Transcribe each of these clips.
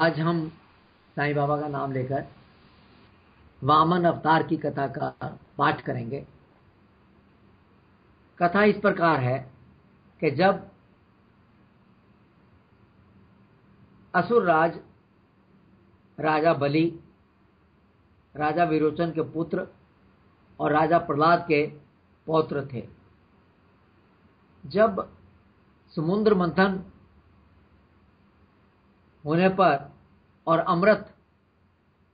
आज हम साईं बाबा का नाम लेकर वामन अवतार की कथा का पाठ करेंगे। कथा इस प्रकार है कि जब असुर राज राजा बलि, राजा विरोचन के पुत्र और राजा प्रहलाद के पौत्र थे, जब समुद्र मंथन होने पर और अमृत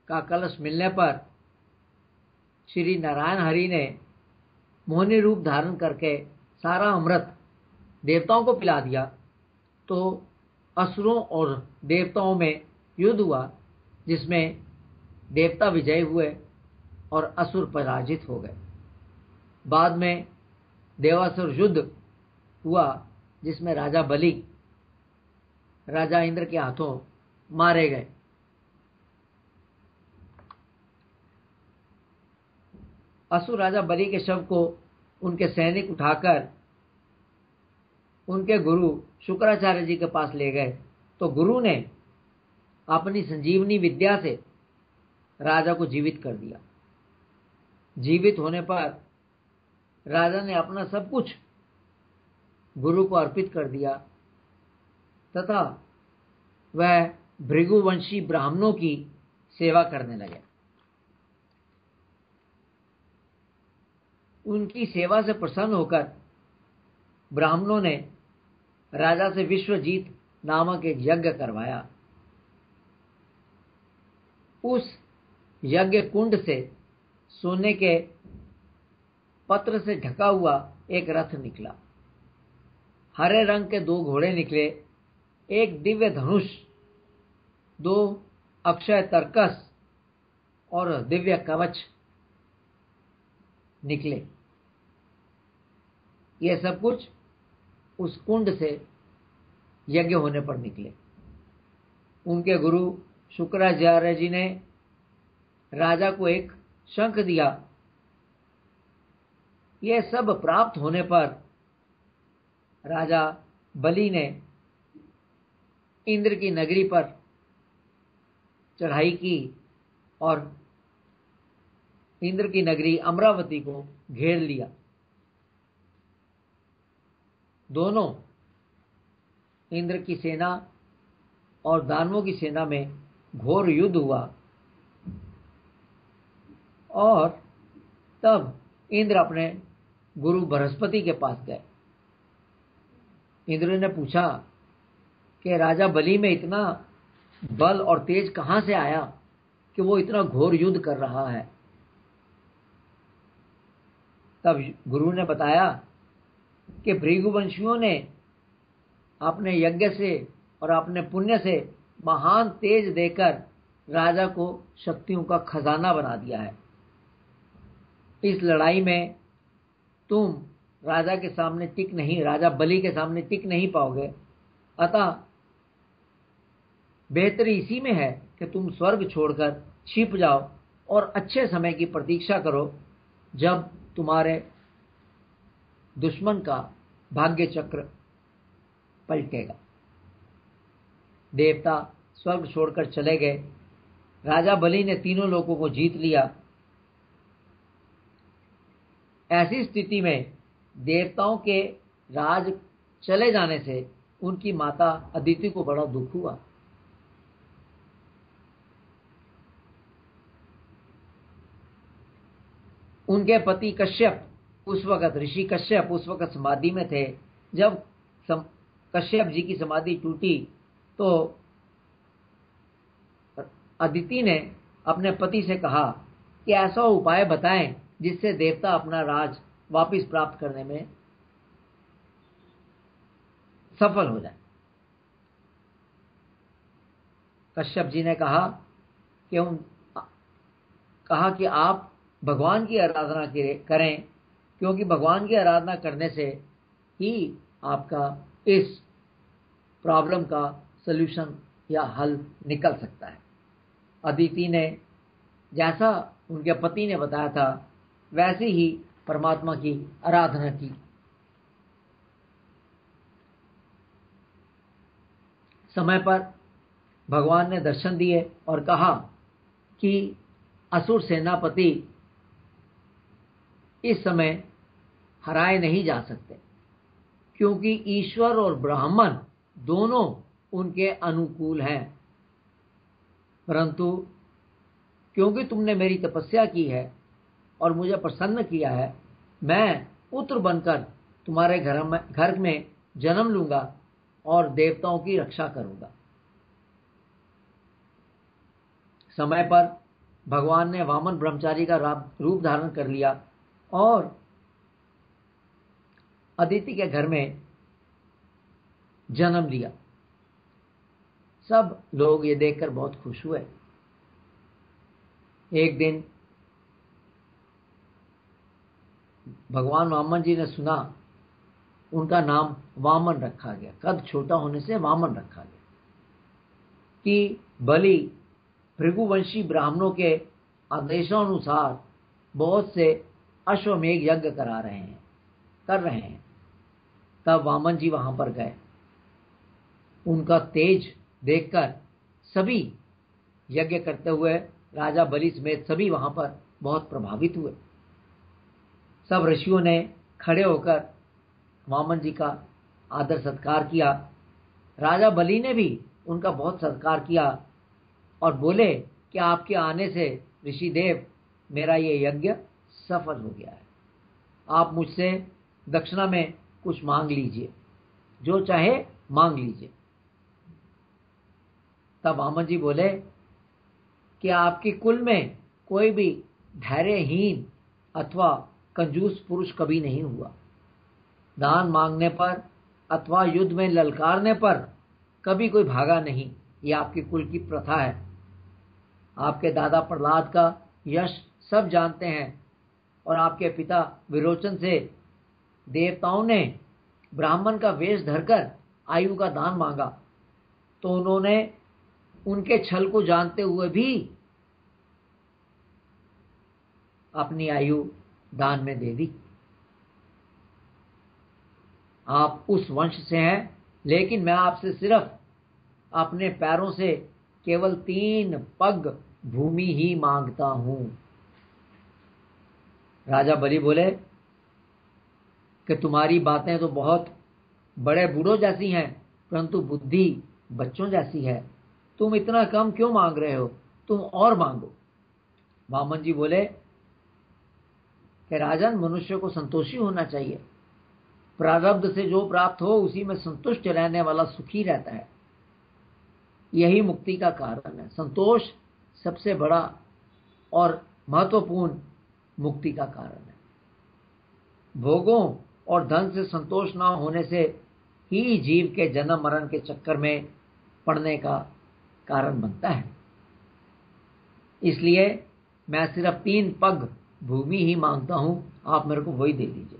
का कलश मिलने पर श्री नारायण हरि ने मोहिनी रूप धारण करके सारा अमृत देवताओं को पिला दिया, तो असुरों और देवताओं में युद्ध हुआ, जिसमें देवता विजयी हुए और असुर पराजित हो गए। बाद में देवासुर युद्ध हुआ, जिसमें राजा बलि राजा इंद्र के हाथों मारे गए। असुर राजा बलि के शव को उनके सैनिक उठाकर उनके गुरु शुक्राचार्य जी के पास ले गए, तो गुरु ने अपनी संजीवनी विद्या से राजा को जीवित कर दिया। जीवित होने पर राजा ने अपना सब कुछ गुरु को अर्पित कर दिया तथा वह भृगुवंशी ब्राह्मणों की सेवा करने लगे। उनकी सेवा से प्रसन्न होकर ब्राह्मणों ने राजा से विश्वजीत नामक एक यज्ञ करवाया। उस यज्ञ कुंड से सोने के पत्र से ढका हुआ एक रथ निकला। हरे रंग के 2 घोड़े निकले, एक दिव्य धनुष, 2 अक्षय तरकस और दिव्य कवच निकले। ये सब कुछ उस कुंड से यज्ञ होने पर निकले। उनके गुरु शुक्राचार्य जी ने राजा को एक शंख दिया। यह सब प्राप्त होने पर राजा बलि ने इंद्र की नगरी पर चढ़ाई की और इंद्र की नगरी अमरावती को घेर लिया। दोनों इंद्र की सेना और दानवों की सेना में घोर युद्ध हुआ और तब इंद्र अपने गुरु बृहस्पति के पास गए। इंद्र ने पूछा कि राजा बलि में इतना बल और तेज कहां से आया कि वो इतना घोर युद्ध कर रहा है। तब गुरु ने बताया कि भृगुवंशियों ने अपने यज्ञ से और अपने पुण्य से महान तेज देकर राजा को शक्तियों का खजाना बना दिया है। इस लड़ाई में तुम राजा बलि के सामने टिक नहीं पाओगे। अतः बेहतरी इसी में है कि तुम स्वर्ग छोड़कर छिप जाओ और अच्छे समय की प्रतीक्षा करो, जब तुम्हारे दुश्मन का भाग्य चक्र पलटेगा। देवता स्वर्ग छोड़कर चले गए। राजा बलि ने तीनों लोकों को जीत लिया। ऐसी स्थिति में देवताओं के राज चले जाने से उनकी माता अदिति को बड़ा दुख हुआ। उनके पति कश्यप ऋषि कश्यप उस वक्त समाधि में थे। जब कश्यप जी की समाधि टूटी तो अदिति ने अपने पति से कहा कि ऐसा उपाय बताएं जिससे देवता अपना राज वापस प्राप्त करने में सफल हो जाए। कश्यप जी ने कहा कि आप भगवान की आराधना करें, क्योंकि भगवान की आराधना करने से ही आपका इस प्रॉब्लम का सलूशन या हल निकल सकता है। अदिति ने जैसा उनके पति ने बताया था वैसे ही परमात्मा की आराधना की। समय पर भगवान ने दर्शन दिए और कहा कि असुर सेनापति इस समय हराए नहीं जा सकते, क्योंकि ईश्वर और ब्राह्मण दोनों उनके अनुकूल हैं। परंतु क्योंकि तुमने मेरी तपस्या की है और मुझे प्रसन्न किया है, मैं पुत्र बनकर तुम्हारे घर में जन्म लूंगा और देवताओं की रक्षा करूंगा। समय पर भगवान ने वामन ब्रह्मचारी का रूप धारण कर लिया और अदिति के घर में जन्म लिया। सब लोग ये देखकर बहुत खुश हुए। एक दिन भगवान वामन जी ने सुना, उनका नाम वामन रखा गया, कद छोटा होने से वामन रखा गया, कि बलि भृगुवंशी ब्राह्मणों के आदेशानुसार बहुत से अश्वमेघ यज्ञ कर रहे हैं। तब वामन जी वहां पर गए। उनका तेज देखकर सभी यज्ञ करते हुए राजा बलि समेत सभी वहां पर बहुत प्रभावित हुए। सब ऋषियों ने खड़े होकर वामन जी का आदर सत्कार किया। राजा बलि ने भी उनका बहुत सत्कार किया और बोले कि आपके आने से ऋषिदेव, मेरा ये यज्ञ सफल हो गया है। आप मुझसे दक्षिणा में कुछ मांग लीजिए, जो चाहे मांग लीजिए। तब वामन जी बोले कि आपके कुल में कोई भी धैर्यहीन अथवा कंजूस पुरुष कभी नहीं हुआ। दान मांगने पर अथवा युद्ध में ललकारने पर कभी कोई भागा नहीं। यह आपके कुल की प्रथा है। आपके दादा प्रहलाद का यश सब जानते हैं और आपके पिता विरोचन से देवताओं ने ब्राह्मण का वेश धरकर आयु का दान मांगा, तो उन्होंने उनके छल को जानते हुए भी अपनी आयु दान में दे दी। आप उस वंश से हैं, लेकिन मैं आपसे सिर्फ अपने पैरों से केवल 3 पग भूमि ही मांगता हूं। राजा बलि बोले कि तुम्हारी बातें तो बहुत बड़े बूढ़ों जैसी हैं, परंतु बुद्धि बच्चों जैसी है। तुम इतना कम क्यों मांग रहे हो? तुम और मांगो। वामन जी बोले कि राजन, मनुष्य को संतोषी होना चाहिए। प्रारब्ध से जो प्राप्त हो उसी में संतुष्ट रहने वाला सुखी रहता है। यही मुक्ति का कारण है। संतोष सबसे बड़ा और महत्वपूर्ण मुक्ति का कारण है। भोगों और धन से संतोष न होने से ही जीव के जन्म मरण के चक्कर में पड़ने का कारण बनता है। इसलिए मैं सिर्फ 3 पग भूमि ही मांगता हूं, आप मेरे को वही दे दीजिए।